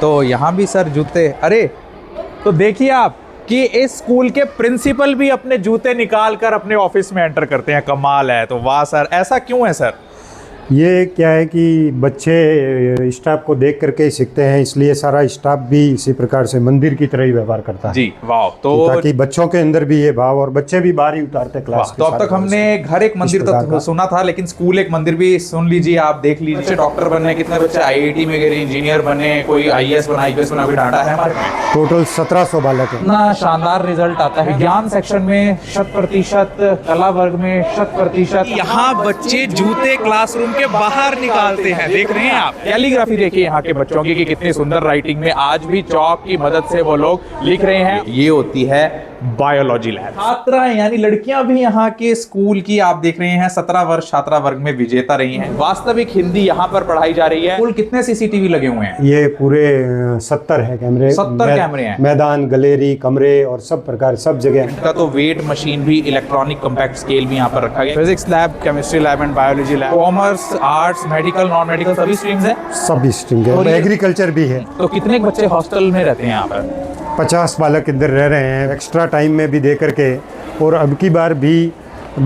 तो यहाँ भी सर जूते, अरे तो देखिए आप कि इस स्कूल के प्रिंसिपल भी अपने जूते निकाल कर अपने ऑफिस में एंटर करते हैं। कमाल है। तो वाह सर, ऐसा क्यों है सर? ये क्या है कि बच्चे स्टाफ को देख करके ही सीखते हैं, इसलिए सारा स्टाफ भी इसी प्रकार से मंदिर की तरह ही व्यवहार करता है जी। वाह। तो ताकि बच्चों के अंदर भी ये भाव, और बच्चे भी बाहर ही उतारते हैं क्लास। तो अब तक हमने घर एक मंदिर तक सुना था, लेकिन स्कूल एक मंदिर भी सुन लीजिए। आप देख लीजिए, बच्चे डॉक्टर बनने, कितने बच्चे आईआईटी में गए, इंजीनियर बने, कोई आईएएस बना, आईपीएस बना, कोई डाटा है हमारे में। टोटल 1700 बालक है। इतना शानदार रिजल्ट आता है। विज्ञान सेक्शन में 100%, कला वर्ग में 100%। यहाँ बच्चे जूते क्लासरूम के बाहर निकालते हैं। देख रहे हैं आप, कैलीग्राफी देखिए यहाँ के बच्चों की कि कितनी सुंदर राइटिंग में आज भी चौक की मदद से वो लोग लिख रहे हैं। ये होती है बायोलॉजी लैब। छात्राएं यानी लड़कियां भी यहाँ के स्कूल की आप देख रहे हैं 17 वर्ष छात्रा वर्ग में विजेता रही हैं। वास्तविक हिंदी यहाँ पर पढ़ाई जा रही है। कुल कितने सीसीटीवी लगे हुए हैं? ये पूरे 70 है कैमरे। 70 कैमरे हैं। मैदान, गैलरी, कमरे और सब प्रकार, सब जगह। इनका तो वेट मशीन भी, इलेक्ट्रॉनिक कॉम्पैक्ट स्केल भी यहाँ पर रखा गया। Physics lab, chemistry lab and biology lab, commerce, arts, medical, non medical सभी स्ट्रीम्स है। सभी स्ट्रीम है। एग्रीकल्चर भी है। तो कितने बच्चे हॉस्टल में रहते हैं यहाँ पर? 50 बालक इधर रह रहे हैं, एक्स्ट्रा टाइम में भी दे करके। और अब की बार भी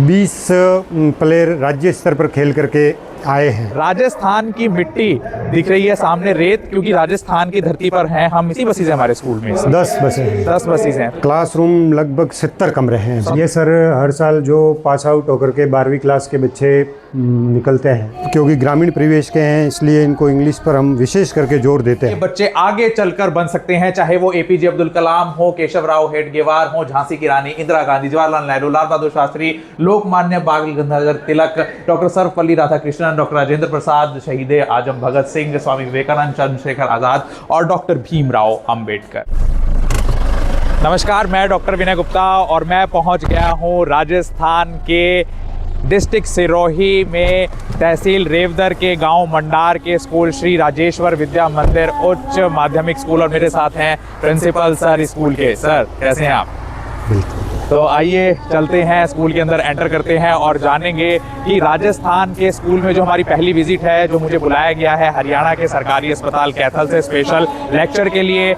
20 प्लेयर राज्य स्तर पर खेल करके आए हैं। राजस्थान की मिट्टी दिख रही है सामने, रेत, क्योंकि राजस्थान की धरती पर हैं हम। इसी बसेज हमारे स्कूल में 10 बसें हैं। 10 बसेज हैं। क्लासरूम लगभग 70 कमरे हैं। ये सर हर साल जो पास आउट होकर के 12वीं क्लास के बच्चे निकलते हैं, क्योंकि ग्रामीण परिवेश के हैं, इसलिए इनको इंग्लिश पर हम विशेष करके जोर देते हैं। ये बच्चे आगे चलकर बन सकते हैं, चाहे वो एपीजे अब्दुल कलाम हो, केशव राव हेडगेवार हो, झांसी की रानी इंदिरा गांधी, जवाहरलाल नेहरू, लाल बहादुर शास्त्री, लोकमान्य बाल गंगाधर तिलक, डॉक्टर सर्वपल्ली राधाकृष्णन, डॉक्टर राजेंद्र प्रसाद, शहीद आजम भगत सिंह, स्वामी विवेकानंद, चंद्रशेखर आजाद और डॉक्टर भीमराव अंबेडकर। नमस्कार, मैं डॉक्टर विनय गुप्ता और मैं पहुंच गया हूं राजस्थान के डिस्ट्रिक्ट सिरोही में तहसील रेवदर के गांव मंडार के स्कूल श्री राजेश्वर विद्या मंदिर उच्च माध्यमिक स्कूल, और मेरे साथ हैं प्रिंसिपल सर स्कूल के। सर कैसे हैं आप? तो आइए चलते हैं स्कूल के अंदर, एंटर करते हैं और जानेंगे कि राजस्थान के स्कूल में जो हमारी पहली विजिट है, जो मुझे बुलाया गया है हरियाणा के सरकारी अस्पताल कैथल से स्पेशल लेक्चर के लिए,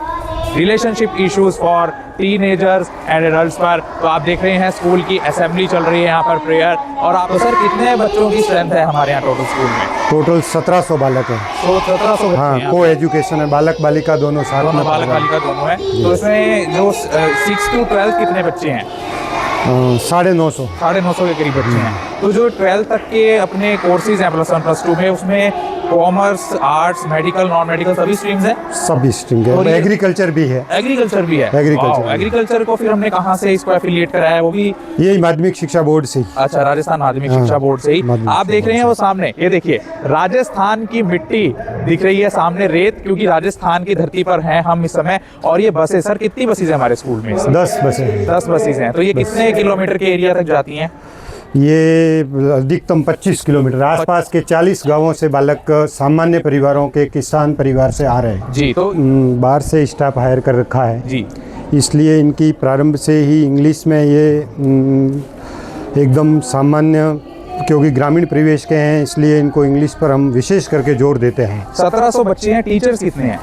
relationship issues for teenagers and adults पर। तो आप देख रहे हैं स्कूल की असेंबली चल रही है यहाँ पर, प्रेयर। और आप तो सर कितने बच्चों की स्ट्रेंथ है हमारे यहाँ टोटल स्कूल में? टोटल 1700 बालक है। तो 1700 हाँ, को एजुकेशन है, बालक बालिका दोनों साथ में। बालक बालिका दोनों है। तो इसमें जो 6 to 12 कितने बच्चे हैं? 950 के करीब बच्चे हैं। तो जो 12 तक के अपने कोर्सेज हैं +1 +2 में, उसमें commerce, arts, medical, non medical सभी स्ट्रीम्स हैं। सभी स्ट्रीम है। एग्रीकल्चर भी है। एग्रीकल्चर भी है। एग्रीकल्चर को फिर हमने कहाँ से इसको एफिलिएट कराया? वो भी यही माध्यमिक शिक्षा बोर्ड से। अच्छा, राजस्थान माध्यमिक शिक्षा बोर्ड से ही। आप देख रहे हैं वो सामने, ये देखिए राजस्थान की मिट्टी दिख रही है सामने, रेत, क्योंकि राजस्थान की धरती पर हैं हम इस समय। और ये बसें, सर कितनी बसेज है हमारे स्कूल में? 10 बसें। 10 बसेज हैं। तो ये कितने किलोमीटर के एरिया तक जाती हैं? ये अधिकतम 25 किलोमीटर। आसपास के 40 गांवों से बालक सामान्य परिवारों के, किसान परिवार से आ रहे हैं जी। तो बाहर से स्टाफ हायर कर रखा है जी, इसलिए इनकी प्रारंभ से ही इंग्लिश में ये एकदम सामान्य, क्योंकि ग्रामीण परिवेश के हैं, इसलिए इनको इंग्लिश पर हम विशेष करके जोर देते हैं। 1700 बच्चे हैं। टीचर्स कितने हैं?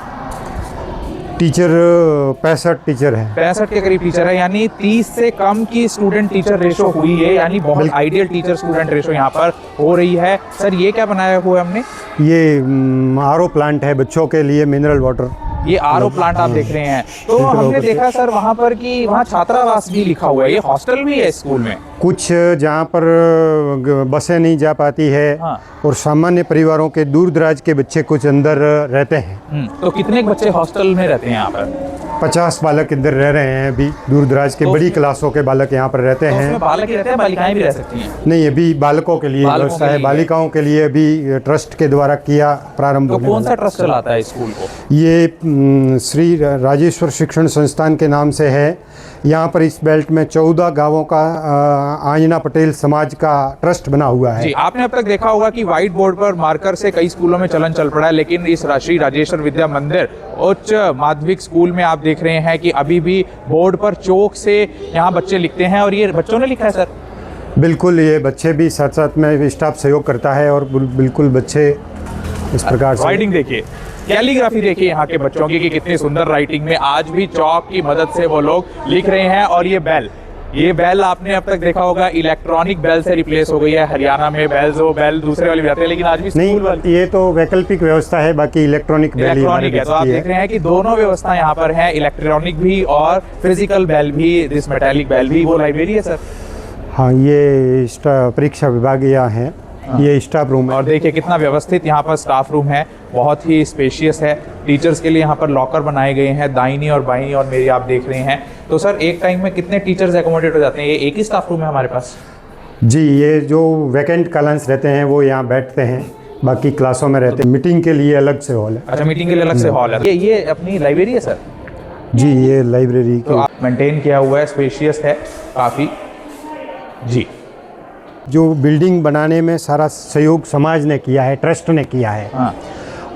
टीचर 65 टीचर है। 65 के करीब टीचर है, यानी 30 से कम की स्टूडेंट टीचर रेशो हुई है, यानी बहुत आइडियल टीचर स्टूडेंट रेशो यहाँ पर हो रही है। सर ये क्या बनाया हुआ है हमने? ये आरओ प्लांट है बच्चों के लिए, मिनरल वाटर। ये आरओ प्लांट आप देख रहे हैं। तो हमने देखा सर वहाँ पर कि वहाँ छात्रावास भी लिखा हुआ है, ये हॉस्टल भी है स्कूल में कुछ, जहाँ पर बसें नहीं जा पाती है। हाँ। और सामान्य परिवारों के दूर दराज के बच्चे कुछ अंदर रहते हैं। तो कितने बच्चे हॉस्टल में रहते हैं यहाँ पर? 50 बालक इधर रह रहे हैं अभी, दूर दराज के, बड़ी क्लासों के बालक यहाँ पर रहते हैं। उसमें बालक ही रहते हैं, बालिकाएं भी रह सकती हैं? नहीं, अभी बालकों के लिए व्यवस्था है। बालिकाओं के लिए अभी ट्रस्ट के द्वारा किया प्रारंभ। तो कौन सा ट्रस्ट चलाता है स्कूल को? ये श्री राजेश्वर शिक्षण संस्थान के नाम से है। यहाँ पर इस बेल्ट में 14 गांवों का आंजना पटेल समाज का ट्रस्ट बना हुआ है। जी, आपने अब तक देखा होगा कि व्हाइट बोर्ड पर मार्कर से कई स्कूलों में चलन चल पड़ा है, लेकिन इस श्री राजेश्वर विद्या मंदिर उच्च माध्यमिक स्कूल में आप देख रहे हैं कि अभी भी बोर्ड पर चौक से यहाँ बच्चे लिखते हैं। और ये बच्चों ने लिखा है सर? बिल्कुल, ये बच्चे भी साथ साथ में स्टाफ सहयोग करता है और बिल्कुल बच्चे इस प्रकार से। राइटिंग देखिए, कैलीग्राफी देखिए यहाँ के बच्चों की कि कितनी सुंदर राइटिंग में आज भी चौक की मदद से वो लोग लिख रहे हैं। और ये बेल आपने अब तक देखा होगा इलेक्ट्रॉनिक बेल से रिप्लेस हो गई है। हरियाणा में बेल दूसरे वाली जाते हैं, लेकिन आज भी स्कूल नहीं, ये तो वैकल्पिक व्यवस्था है, बाकी इलेक्ट्रॉनिक बेल इलेक्ट्रॉनिक है। तो आप देख रहे हैं कि दोनों व्यवस्था यहाँ पर है, इलेक्ट्रॉनिक भी और फिजिकल बेल भी, दिस मेटालिक बेल भी। वो लाइब्रेरी है सर? हाँ, ये परीक्षा विभाग यहाँ है। ये स्टाफ रूम है और देखिए कितना व्यवस्थित यहाँ पर स्टाफ रूम है, बहुत ही स्पेशियस है। टीचर्स के लिए यहाँ पर लॉकर बनाए गए हैं, दाहिनी और बाईं और मेरी आप देख रहे हैं। तो सर एक टाइम में कितने टीचर्स एकोमोडेट हो जाते हैं? ये एक ही स्टाफ रूम है हमारे पास? जी, ये जो वैकेंट कॉलम्स रहते हैं वो यहाँ बैठते हैं, बाकी क्लासों में रहते हैं। मीटिंग के लिए अलग से हॉल है। अच्छा, मीटिंग के लिए अलग से हॉल है। ये अपनी लाइब्रेरी है सर? जी, ये लाइब्रेरी तो आप मेंटेन किया हुआ है, स्पेशियस है काफ़ी जी। जो बिल्डिंग बनाने में सारा सहयोग समाज ने किया है, ट्रस्ट ने किया है। हाँ।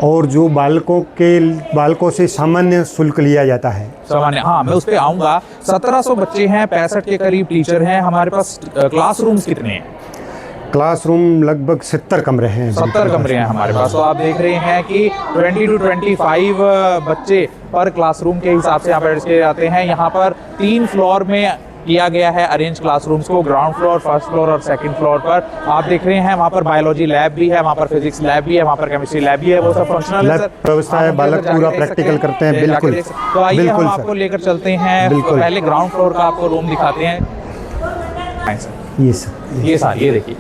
और जो बालकों से सामान्य शुल्क लिया जाता है। सामान्य, हाँ मैं उस पर आऊँगा। 1700 बच्चे हैं, 65 के करीब टीचर हैं हमारे पास। क्लासरूम्स कितने हैं? क्लासरूम लगभग 70 कमरे हैं। 70 कमरे हैं हमारे पास। तो आप देख रहे हैं कि 20 to 25 बच्चे पर क्लासरूम के हिसाब से यहाँ पर के जाते हैं। यहाँ पर 3 फ्लोर में किया गया है अरेंज क्लासरूम्स को, ग्राउंड फ्लोर, फर्स्ट फ्लोर और सेकंड फ्लोर पर। आप देख रहे हैं वहाँ पर बायोलॉजी लैब भी है, वहाँ पर फिजिक्स लैब भी है, वहाँ पर केमिस्ट्री लैब भी है। वो सब फंक्शनल है सर, व्यवस्था है, बालक पूरा प्रैक्टिकल करते हैं। बिल्कुल। तो आइए हम आपको लेकर चलते हैं, पहले ग्राउंड फ्लोर का आपको रूम दिखाते हैं। ये देखिए,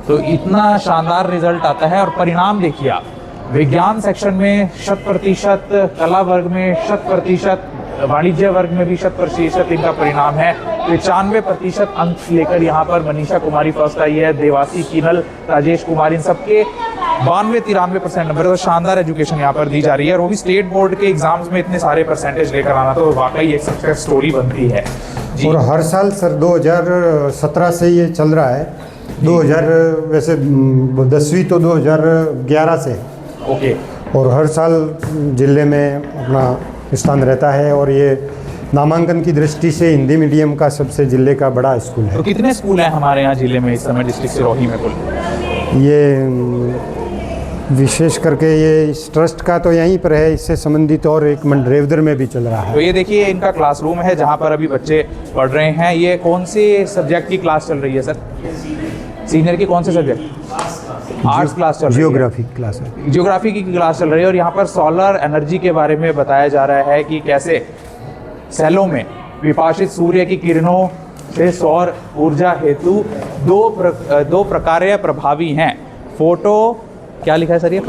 तो इतना शानदार रिजल्ट आता है। और परिणाम देखिए आप, विज्ञान सेक्शन में 100%, कला वर्ग में 100%, वाणिज्य वर्ग में भी 100% इनका परिणाम है। 95% अंक लेकर यहाँ पर मनीषा कुमारी फर्स्ट आई है, देवासी कीनल, राजेश कुमार, इन सबके 92-93% नंबर। तो शानदार एजुकेशन यहाँ पर दी जा रही है। और वो भी स्टेट बोर्ड के एग्जाम्स में इतने सारे परसेंटेज लेकर आना तो वाकई एक सक्सेस स्टोरी बनती है जी। और हर साल सर 2017 से ये चल रहा है। 2000 वैसे 10वीं तो 2011 से। ओके। और हर साल जिले में अपना स्थान रहता है। और ये नामांकन की दृष्टि से हिंदी मीडियम का सबसे जिले का बड़ा स्कूल है। तो कितने स्कूल हैं हमारे यहाँ जिले में इस समय डिस्ट्रिक्ट सिरोही में कुल? ये विशेष करके ये इस ट्रस्ट का तो यहीं पर है, इससे संबंधित और एक रेवदर में भी चल रहा है। तो ये देखिए इनका क्लासरूम है जहाँ पर अभी बच्चे पढ़ रहे हैं। ये कौन से सब्जेक्ट की क्लास चल रही है सर? सीनियर की कौन से सब्जेक्ट? आर्ट्स क्लास चल रही है। जियोग्राफी क्लास है। जियोग्राफी की क्लास चल रही है। और यहाँ पर सोलर एनर्जी के बारे में बताया जा रहा है कि कैसे सेलों में विपाशित सूर्य की किरणों से सौर ऊर्जा हेतु दो प्रकार्य प्रभावी हैं। क्या लिखा है सर? ये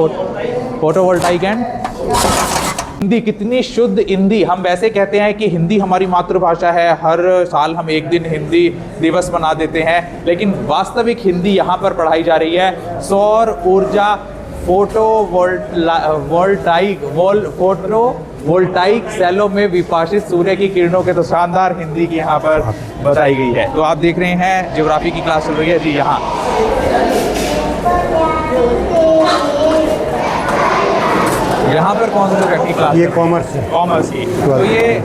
फोटोवोल्टाइक एंड हिंदी। कितनी शुद्ध हिंदी! हम वैसे कहते हैं कि हिंदी हमारी मातृभाषा है, हर साल हम एक दिन हिंदी दिवस मना देते हैं, लेकिन वास्तविक हिंदी यहाँ पर पढ़ाई जा रही है। सौर ऊर्जा, फोटोवोल्टाइक सेलों में विपाशित सूर्य की किरणों के, तो शानदार हिंदी की यहाँ पर बताई गई है। तो आप देख रहे हैं ज्योग्राफी की क्लास चल रही है जी यहाँ। यहाँ पर कौन सा सब्जेक्ट की क्लास? ये कॉमर्स है। कॉमर्स की। तो ये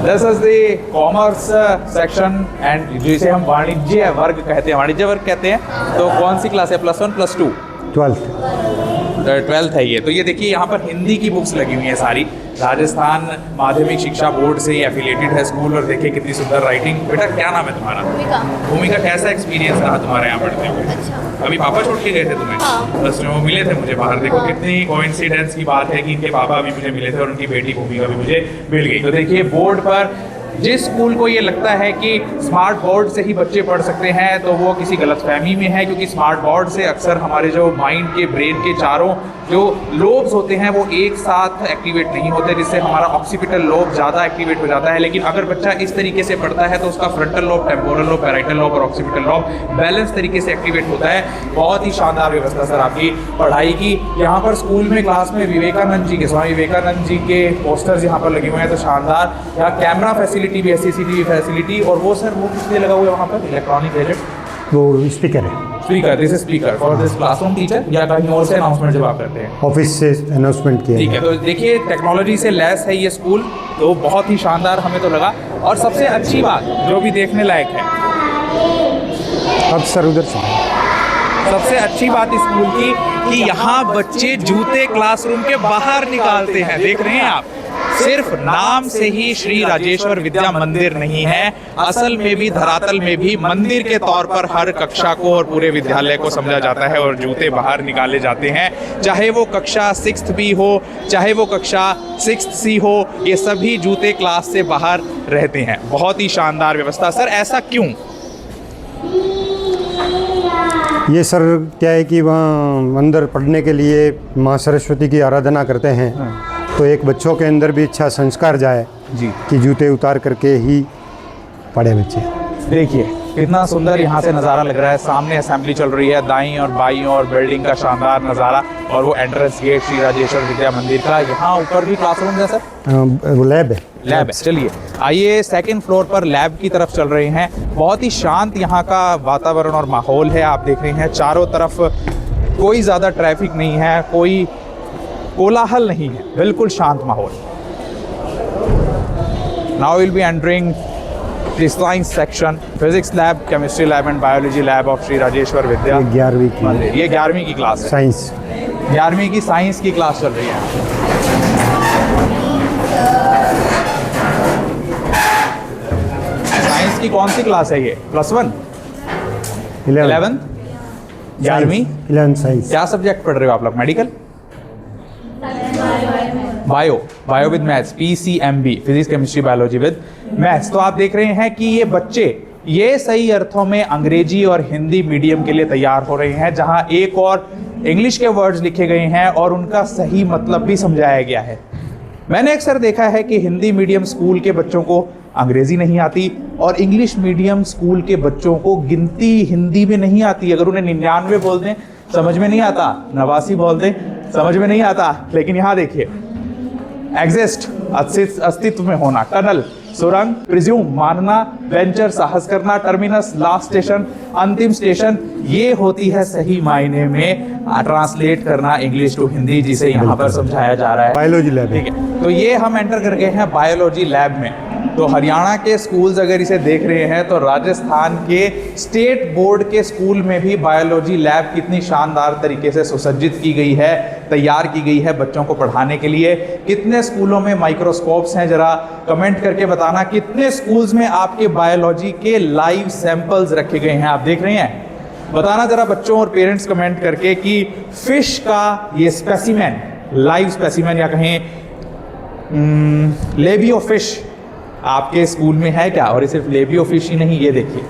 this is the commerce section and जिसे हम वाणिज्य वर्ग कहते हैं। तो कौन सी क्लास है? +1 +2? 12th है ये। तो ये देखिए यहाँ पर हिंदी की बुक्स लगी हुई हैं सारी। राजस्थान माध्यमिक शिक्षा बोर्ड से ये एफिलिएटेड है स्कूल। और देखिए कितनी सुंदर राइटिंग। बेटा क्या नाम है तुम्हारा? भूमिका। कैसा एक्सपीरियंस रहा तुम्हारे यहाँ पढ़ते हुए? अच्छा। अभी पापा छोड़ के गए थे तुम्हें? हाँ। बस वो मिले थे मुझे बाहर। देखो कितनी कोइंसिडेंस की बात है कि इनके पापा भी मुझे मिले थे और उनकी बेटी भूमिका भी मुझे मिल गई। तो देखिए बोर्ड पर जिस स्कूल को ये लगता है कि स्मार्ट बोर्ड से ही बच्चे पढ़ सकते हैं तो वो किसी गलतफहमी में है, क्योंकि स्मार्ट बोर्ड से अक्सर हमारे जो माइंड के, ब्रेन के चारों जो लोब्स होते हैं वो एक साथ एक्टिवेट नहीं होते, जिससे हमारा ऑक्सीपिटल लोब ज़्यादा एक्टिवेट हो जाता है। लेकिन अगर बच्चा इस तरीके से पढ़ता है तो उसका frontal lobe, temporal lobe, parietal lobe और ऑक्सीपिटल लोब बैलेंस तरीके से एक्टिवेट होता है। बहुत ही शानदार व्यवस्था सर आपकी पढ़ाई की। यहाँ पर स्कूल में क्लास में विवेकानंद जी के, स्वामी विवेकानंद जी के पोस्टर्स यहाँ पर लगे हुए हैं। तो शानदार। यहाँ कैमरा फैसिलिटी भी है, CCTV फैसिलिटी। और वो सर वो किस लिए लगा हुआ है वहाँ पर? इलेक्ट्रॉनिक गैजेट, वो स्पीकर है। Speaker, this speaker for this classroom teacher, या कहीं और से अनाउंसमेंट जब आप करते हैं? ऑफिस से अनाउंसमेंट किया। ठीक है। तो देखिए टेक्नोलॉजी से लैस है ये स्कूल, तो बहुत ही शानदार हमें तो लगा। और सबसे अच्छी बात जो भी देखने लायक है, अब सर उधर से सबसे अच्छी बात इस स्कूल की कि यहाँ बच्चे जूते क्लासरूम के बाहर निकालते हैं। देख रहे हैं आप, सिर्फ नाम से ही श्री राजेश्वर विद्या मंदिर नहीं है, असल में भी धरातल में भी मंदिर के तौर पर हर कक्षा को और पूरे विद्यालय को समझा जाता है और जूते बाहर निकाले जाते हैं। चाहे वो कक्षा 6th बी हो, चाहे वो कक्षा 6th सी हो, ये सभी जूते क्लास से बाहर रहते हैं। बहुत ही शानदार व्यवस्था। सर ऐसा क्यों? ये सर क्या है कि वहाँ अंदर पढ़ने के लिए माँ सरस्वती की आराधना करते हैं, तो एक बच्चों के अंदर भी अच्छा संस्कार जाए जी कि जूते उतार करके ही पढ़े बच्चे। देखिए कितना सुंदर यहाँ से नज़ारा लग रहा है। सामने असेंबली चल रही है, दाईं और बाईं और बिल्डिंग का शानदार नज़ारा, और वो एंट्रेंस गेट श्री राजेश्वर विद्या मंदिर का। यहाँ ऊपर भी क्लासरूम है सर? वो लैब है। लैब है। चलिए आइए 2nd फ्लोर पर लैब की तरफ चल रहे हैं। बहुत ही शांत यहाँ का वातावरण और माहौल है। आप देख रहे हैं चारों तरफ कोई ज़्यादा ट्रैफिक नहीं है, कोई कोलाहल नहीं है, बिल्कुल शांत माहौल। Now will be entering the science section, physics lab, chemistry lab and biology lab of Shri Rajeshwar Vidya 11वीं की मंदिर। ये 11वीं की क्लास है, साइंस 11वीं की साइंस की क्लास चल रही है। साइंस की कौन सी क्लास है ये? +1 11th 11वीं 11 साइंस। क्या सब्जेक्ट पढ़ रहे हो आप लोग? Medical, bio with maths, PCMB, physics chemistry biology with maths. तो आप देख रहे हैं कि ये बच्चे ये सही अर्थों में अंग्रेजी और हिंदी मीडियम के लिए तैयार हो रहे हैं, जहां एक और इंग्लिश के वर्ड्स लिखे गए हैं और उनका सही मतलब भी समझाया गया है। मैंने अक्सर देखा है कि हिंदी मीडियम स्कूल के बच्चों को अंग्रेजी नहीं आती और इंग्लिश मीडियम स्कूल के बच्चों को गिनती हिंदी में नहीं आती। अगर उन्हें 99 बोल दें समझ में नहीं आता, 89 बोल दें समझ में नहीं आता। लेकिन यहाँ देखिए, एग्जिस्ट अस्तित्व में होना, टनल सुरंग, प्रिज्यूम मानना, वेंचर साहस करना, टर्मिनस लास्ट स्टेशन, अंतिम स्टेशन, ये होती है सही मायने में ट्रांसलेट करना इंग्लिश टू हिंदी, जिसे यहाँ पर समझाया जा रहा है। Biology lab. ठीक है, तो ये हम एंटर कर गए हैं बायोलॉजी लैब में। तो हरियाणा के स्कूल्स अगर इसे देख रहे हैं तो राजस्थान के स्टेट बोर्ड के स्कूल में भी बायोलॉजी लैब कितनी शानदार तरीके से सुसज्जित की गई है, तैयार की गई है बच्चों को पढ़ाने के लिए। कितने स्कूलों में माइक्रोस्कोप्स हैं, जरा कमेंट करके बताना। कितने स्कूल्स में आपके बायोलॉजी के लाइव सैंपल्स रखे गए हैं, आप देख रहे हैं? बताना जरा बच्चों और पेरेंट्स कमेंट करके कि फिश का ये स्पेसिमेन, लाइव स्पेसिमेन या कहें लेबियो फिश आपके स्कूल में है क्या? और ये सिर्फ लेबियो फिश ही नहीं, ये देखिए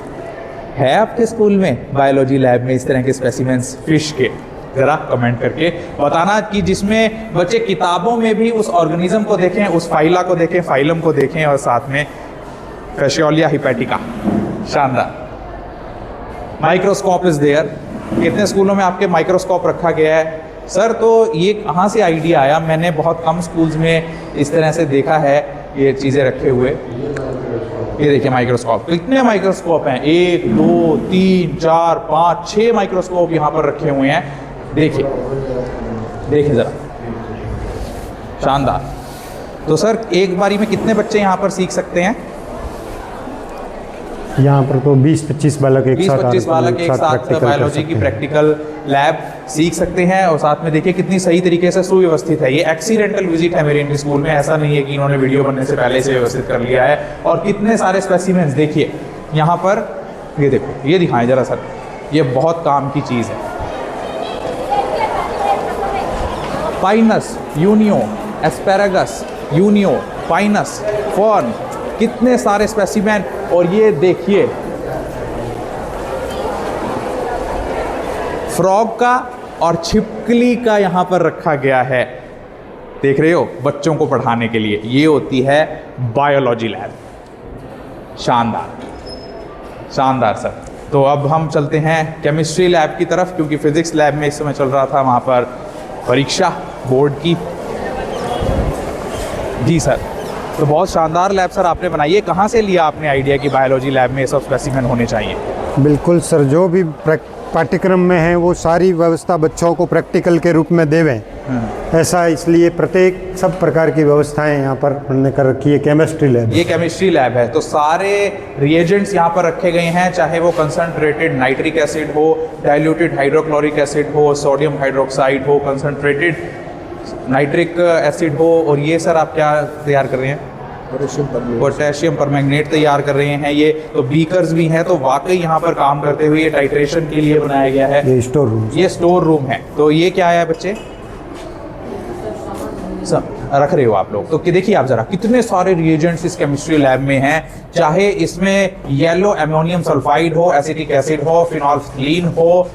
है आपके स्कूल में बायोलॉजी लैब में इस तरह के स्पेसिमेंस फिश के? जरा कमेंट करके बताना कि जिसमें बच्चे किताबों में भी उस ऑर्गेनिज्म को देखें, उस फाइला को देखें, फाइलम को देखें, और साथ में फैसियोलिया हिपैटिका। शानदार। Microscope is there. कितने स्कूलों में आपके माइक्रोस्कोप रखा गया है? सर तो ये कहाँ से आइडिया आया? मैंने बहुत कम स्कूल्स में इस तरह से देखा है ये चीज़ें रखे हुए। ये देखिए माइक्रोस्कोप, कितने माइक्रोस्कोप हैं? 1 2 3 4 5 6 माइक्रोस्कोप यहाँ पर रखे हुए हैं। देखिए देखिए ज़रा, शानदार। तो सर एक बारी में कितने बच्चे यहाँ पर सीख सकते हैं? यहाँ पर तो 20-25 बालक एक साथ 20-25 बालक एक साथ बायोलॉजी की प्रैक्टिकल लैब सीख सकते हैं। और साथ में देखिए कितनी सही तरीके से सुव्यवस्थित है। ये एक्सीडेंटल विजिट है मेरे इनके स्कूल में, ऐसा नहीं है कि इन्होंने वीडियो बनने से पहले से व्यवस्थित कर लिया है। और कितने सारे स्पेसिमेंस देखिए यहाँ पर, ये देखो, ये दिखाएं जरा सर, ये बहुत काम की चीज़ है। Pinus, unio, asparagus, unio, pinus, fern, कितने सारे स्पेसिमेन। और ये देखिए फ्रॉग का और छिपकली का यहाँ पर रखा गया है, देख रहे हो, बच्चों को पढ़ाने के लिए। ये होती है बायोलॉजी लैब। शानदार शानदार सर। तो अब हम चलते हैं केमिस्ट्री लैब की तरफ, क्योंकि फिजिक्स लैब में इस समय चल रहा था वहाँ पर परीक्षा बोर्ड की। जी सर, तो बहुत शानदार लैब सर आपने बनाई है। कहाँ से लिया आपने आइडिया कि बायोलॉजी लैब में ये सब स्पेसिमेन होने चाहिए? बिल्कुल सर, जो भी पाठ्यक्रम में है वो सारी व्यवस्था बच्चों को प्रैक्टिकल के रूप में देवें, ऐसा इसलिए प्रत्येक सब प्रकार की व्यवस्थाएं यहाँ पर हमने कर रखी है। केमिस्ट्री लैब, ये केमिस्ट्री लैब है, तो सारे रिएजेंट्स यहाँ पर रखे गए हैं, चाहे वो कंसंट्रेटेड नाइट्रिक एसिड हो, डाइल्यूटेड हाइड्रोक्लोरिक एसिड हो, सोडियम हाइड्रोक्साइड हो, कंसंट्रेटेड नाइट्रिक एसिड हो, और ये सर आप क्या तैयार कर रहे हैं? पोटेशियम परमैंगनेट तैयार कर रहे हैं। ये तो बीकर्स भी हैं, तो वाकई यहाँ पर काम करते हुए ये टाइट्रेशन के लिए बनाया गया है। ये स्टोर रूम, ये स्टोर रूम है। तो ये क्या है बच्चे रख रहे हो आप लोग? तो कि देखिए आप जरा कितने सारे रिएजेंट्स इस केमिस्ट्री लैब में हैं, चाहे इसमें येलो अमोनियम सल्फाइड हो, एसिटिक एसिड हो, फिनोल्फ्थलीन हो,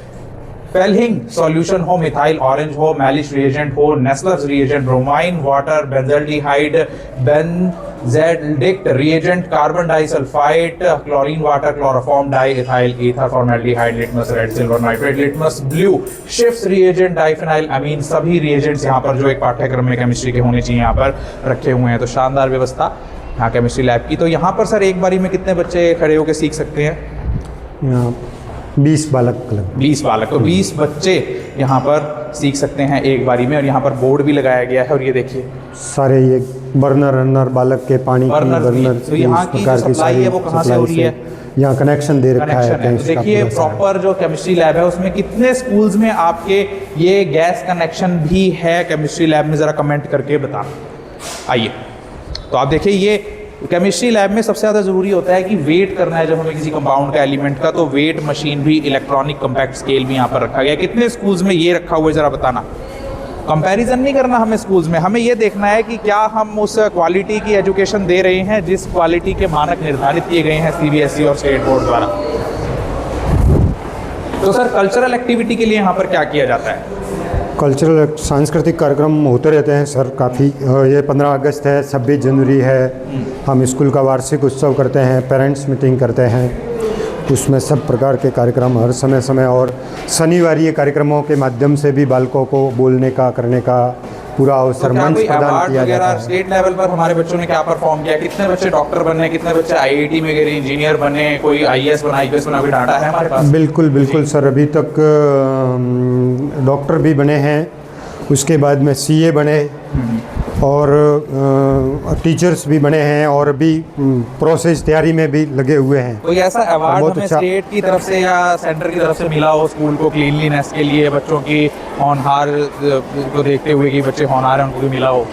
फेल्हिंग सॉल्यूशन हो, मिथाइल ऑरेंज हो, मैलिश रिएजेंट हो, Nessler's reagent, bromine water, benzaldehyde, Benedict reagent, carbon disulphide, chlorine water, chloroform diethyl ether, formaldehyde, litmus red, silver nitrate, litmus blue, Schiff's reagent, diphenyl amine, सभी reagents यहाँ पर जो एक पाठ्यक्रम में chemistry के होने चाहिए यहाँ पर रखे हुए हैं। तो शानदार व्यवस्था यहाँ केमिस्ट्री लैब की। तो यहाँ पर सर एक बारी में कितने बच्चे खड़े होकर सीख सकते हैं? यहाँ 20 बालक क्लब, 20 बालक, तो 20 बच्चे यहाँ पर सीख सकते हैं एक बारी में। और यहाँ पर बोर्ड भी लगाया गया है, और ये देखिए सारे ये बर्नर रनर बालक के पानी की बर्नर, तो यहाँ की जो सप्लाई है वो कहाँ से हो रही है? यहाँ कनेक्शन दे रखा है। तो देखिए प्रॉपर जो केमिस्ट्री लैब है उसमें कितने स्कूल्स में आपके ये गैस कनेक्शन भी है केमिस्ट्री लैब में, ज़रा कमेंट करके बताना। आइए, तो आप देखिए ये केमिस्ट्री लैब में सबसे ज़्यादा ज़रूरी होता है कि वेट करना है जब हमें किसी कंपाउंड का एलिमेंट का, तो वेट मशीन भी, इलेक्ट्रॉनिक कॉम्पैक्ट स्केल भी यहाँ पर रखा गया है। कितने स्कूल्स में ये रखा हुआ है ज़रा बताना। कंपैरिजन नहीं करना हमें स्कूल्स में, हमें ये देखना है कि क्या हम उस क्वालिटी की एजुकेशन दे रहे हैं जिस क्वालिटी के मानक निर्धारित किए गए हैं सीबीएसई और स्टेट बोर्ड द्वारा। तो सर कल्चरल एक्टिविटी के लिए यहाँ पर क्या किया जाता है? कल्चरल सांस्कृतिक कार्यक्रम होते रहते हैं सर काफ़ी। ये 15 अगस्त है, 26 जनवरी है, हम स्कूल का वार्षिक उत्सव करते हैं, पेरेंट्स मीटिंग करते हैं, उसमें सब प्रकार के कार्यक्रम हर समय और शनिवारीय कार्यक्रमों के माध्यम से भी बालकों को बोलने का, करने का पूरा अवसर मंच प्रदान किया जाता है। स्टेट लेवल पर हमारे बच्चों ने क्या परफॉर्म किया? कितने बच्चे डॉक्टर बने, कितने बच्चे आईआईटी में गए, इंजीनियर बने, कोई आईएएस बना, आईपीएस बना, कोई डाटा है हमारे पास? बिल्कुल सर, अभी तक डॉक्टर भी बने हैं, उसके बाद में सीए बने और टीचर्स भी बने हैं, और अभी प्रोसेस तैयारी में भी लगे हुए हैं। कोई ऐसा अवार्ड हमें अच्छा स्टेट की तरफ से या सेंटर की तरफ से मिला हो स्कूल को क्लीनलीनेस के लिए, बच्चों की होनहार को देखते हुए कि बच्चे होनहार हैं उनको भी मिला हो?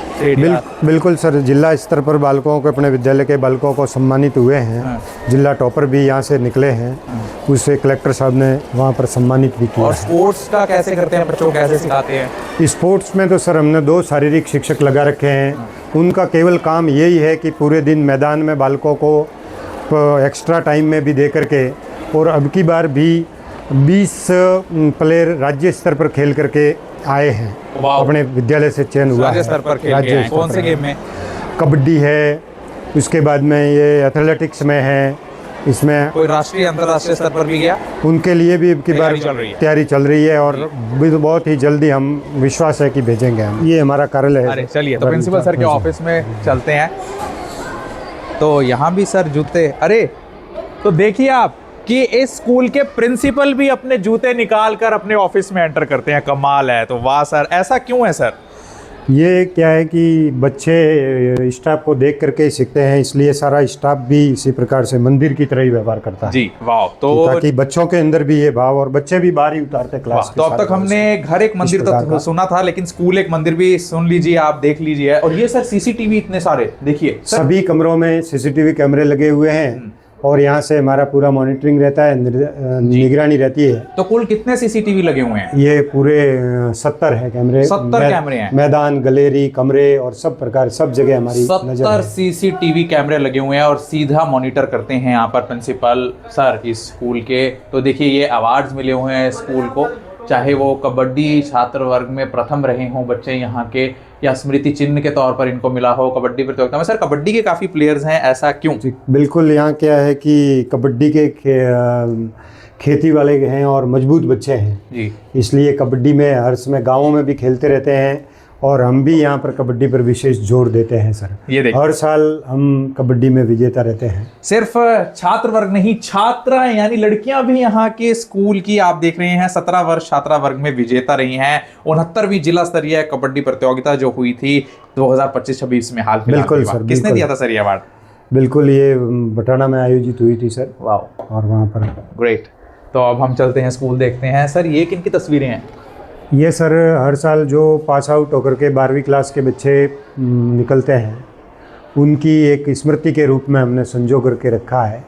बिल्कुल सर, जिला स्तर पर बालकों को, अपने विद्यालय के बालकों को सम्मानित हुए हैं। जिला टॉपर भी यहाँ से निकले हैं, उसे कलेक्टर साहब ने वहाँ पर सम्मानित भी किया। और स्पोर्ट्स का कैसे करते हैं, बच्चों को कैसे सिखाते हैं? स्पोर्ट्स में तो सर हमने 2 शारीरिक शिक्षक लगा रखे हैं। उनका केवल काम यही है कि पूरे दिन मैदान में बालकों को एक्स्ट्रा टाइम में भी दे करके, और अब की बार भी 20 प्लेयर राज्य स्तर पर खेल करके आए हैं, अपने विद्यालय से चयन हुआ है। राज्य स्तर पर खेल के आए। कौन से गेम में? कबड्डी है, उसके बाद में ये एथलेटिक्स में है, इसमें कोई राष्ट्रीय अंतर्राष्ट्रीय स्तर पर भी गया? उनके लिए भी की बार तैयारी चल रही है, और बहुत ही जल्दी हम विश्वास है कि भेजेंगे हम। ये हमारा कार्यालय है। अरे चलिए, तो प्रिंसिपल सर के ऑफिस में चलते हैं। तो यहाँ भी सर जूते, अरे तो देखिए आप कि इस स्कूल के प्रिंसिपल भी अपने जूते निकाल कर अपने ऑफिस में एंटर करते हैं। कमाल है। तो वाह सर, ऐसा क्यों है सर? ये क्या है कि बच्चे स्टाफ को देख करके सीखते हैं, इसलिए सारा स्टाफ भी इसी प्रकार से मंदिर की तरह ही व्यवहार करता है। जी वाह। तो ताकि बच्चों के अंदर भी ये भाव, और बच्चे भी बाहर ही उतारते क्लास के। तो अब तक हमने घर एक मंदिर तक सुना था, लेकिन स्कूल एक मंदिर भी सुन लीजिए, आप देख लीजिए। और ये सर सीसीटीवी इतने सारे देखिए, सभी कमरों में सीसीटीवी कैमरे लगे हुए हैं, और यहाँ से हमारा पूरा मॉनिटरिंग रहता है, निगरानी रहती है। तो कुल कितने सीसीटीवी लगे हुए हैं? ये पूरे 70 है कैमरे। 70 कैमरे हैं। मैदान, गैलरी, कमरे और सब प्रकार, सब जगह हमारी 70 सीसीटीवी कैमरे लगे हुए हैं, और सीधा मॉनिटर करते हैं यहाँ पर प्रिंसिपल सर इस स्कूल के। तो देखिए ये अवार्ड्स मिले हुए हैं स्कूल को, चाहे वो कबड्डी छात्र वर्ग में प्रथम रहे हों बच्चे यहाँ के, या स्मृति चिन्ह के तौर पर इनको मिला हो कबड्डी प्रतियोगिता में। सर कबड्डी के काफ़ी प्लेयर्स हैं, ऐसा क्यों? बिल्कुल, यहाँ क्या है कि कबड्डी के खेती वाले हैं और मजबूत बच्चे हैं जी, इसलिए कबड्डी में हर समय गाँवों में भी खेलते रहते हैं, और हम भी यहाँ पर कबड्डी पर विशेष जोर देते हैं सर। ये देखिए। हर साल हम कबड्डी में विजेता रहते हैं। सिर्फ छात्र वर्ग नहीं, छात्राएं यानी लड़कियां भी यहाँ के स्कूल की आप देख रहे हैं 17 वर्ष छात्रा वर्ग में विजेता रही हैं। 69वीं जिला स्तरीय कबड्डी प्रतियोगिता जो हुई थी 2025-26 में हाल फिलहाल। बिल्कुल सर, किसने बिल्कुल। दिया था सर ये अवार्ड? बिल्कुल, ये बटाना में आयोजित हुई थी सर। वाह, और वहाँ पर ग्रेट। तो अब हम चलते हैं स्कूल देखते हैं। सर ये किन की तस्वीरें हैं? ये सर हर साल जो पास आउट होकर के 12वीं क्लास के बच्चे निकलते हैं, उनकी एक स्मृति के रूप में हमने संजो करके रखा है।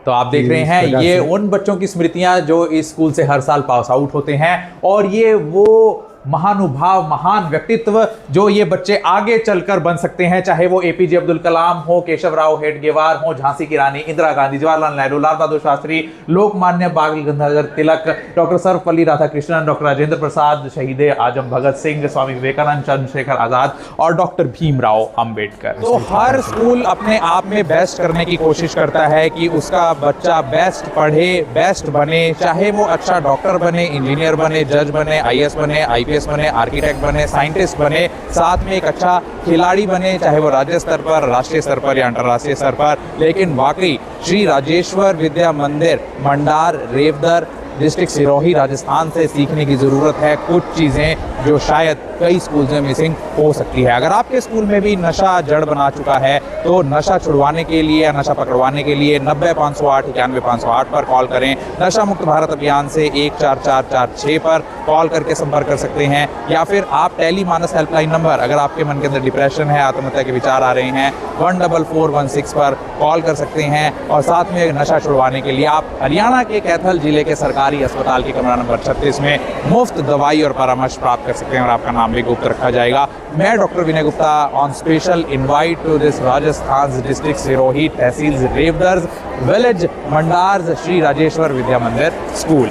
तो आप देख रहे हैं ये उन बच्चों की स्मृतियां जो इस स्कूल से हर साल पास आउट होते हैं, और ये वो महानुभाव, महान व्यक्तित्व जो ये बच्चे आगे चलकर बन सकते हैं, चाहे वो एपीजे अब्दुल कलाम हो, केशवराव हेडगेवार हो, झांसी की रानी इंदिरा गांधी, जवाहरलाल नेहरू, लाल बहादुर शास्त्री, लोकमान्य बाल गंगाधर तिलक, डॉक्टर सर्वपल्ली राधाकृष्णन, डॉक्टर राजेंद्र प्रसाद, शहीद आजम भगत सिंह, स्वामी विवेकानंद, चंद्रशेखर आजाद और डॉक्टर भीमराव अंबेडकर। तो हर स्कूल अपने आप में बेस्ट करने की कोशिश करता है कि उसका बच्चा बेस्ट पढ़े, बेस्ट बने, चाहे वो अच्छा डॉक्टर बने, इंजीनियर बने, जज बने, आईएएस बने, आईपीएस बने, आर्किटेक्ट बने, साइंटिस्ट बने, साथ में एक अच्छा खिलाड़ी बने, चाहे वो राज्य स्तर पर, राष्ट्रीय स्तर पर या अंतर्राष्ट्रीय स्तर पर। लेकिन वाकई श्री राजेश्वर विद्या मंदिर, मंडार, रेवदर, डिस्ट्रिक्ट सिरोही, राजस्थान से सीखने की ज़रूरत है कुछ चीज़ें जो शायद कई स्कूल्स में मिसिंग हो सकती है। अगर आपके स्कूल में भी नशा जड़ बना चुका है तो नशा छुड़वाने के लिए या नशा पकड़वाने के लिए 90-508 91-508 पर कॉल करें। नशा मुक्त भारत अभियान से 14446 पर कॉल करके संपर्क कर सकते हैं, या फिर आप टेली मानस हेल्पलाइन नंबर, अगर आपके मन के अंदर डिप्रेशन है, आत्महत्या के विचार आ रहे हैं, 14416 पर कॉल कर सकते हैं। और साथ में नशा छुड़वाने के लिए आप हरियाणा के कैथल जिले के सरकारी अस्पताल के कमरा नंबर 36 में मुफ्त दवाई और परामर्श प्राप्त कर सकते हैं, और आपका नाम भी गुप्त रखा जाएगा। मैं doctor Vinay Gupta on special invite to this Rajasthan district Sirohi, tehsil Revdar, village Mandar, Shri Rajeshwar Vidya Mandir school.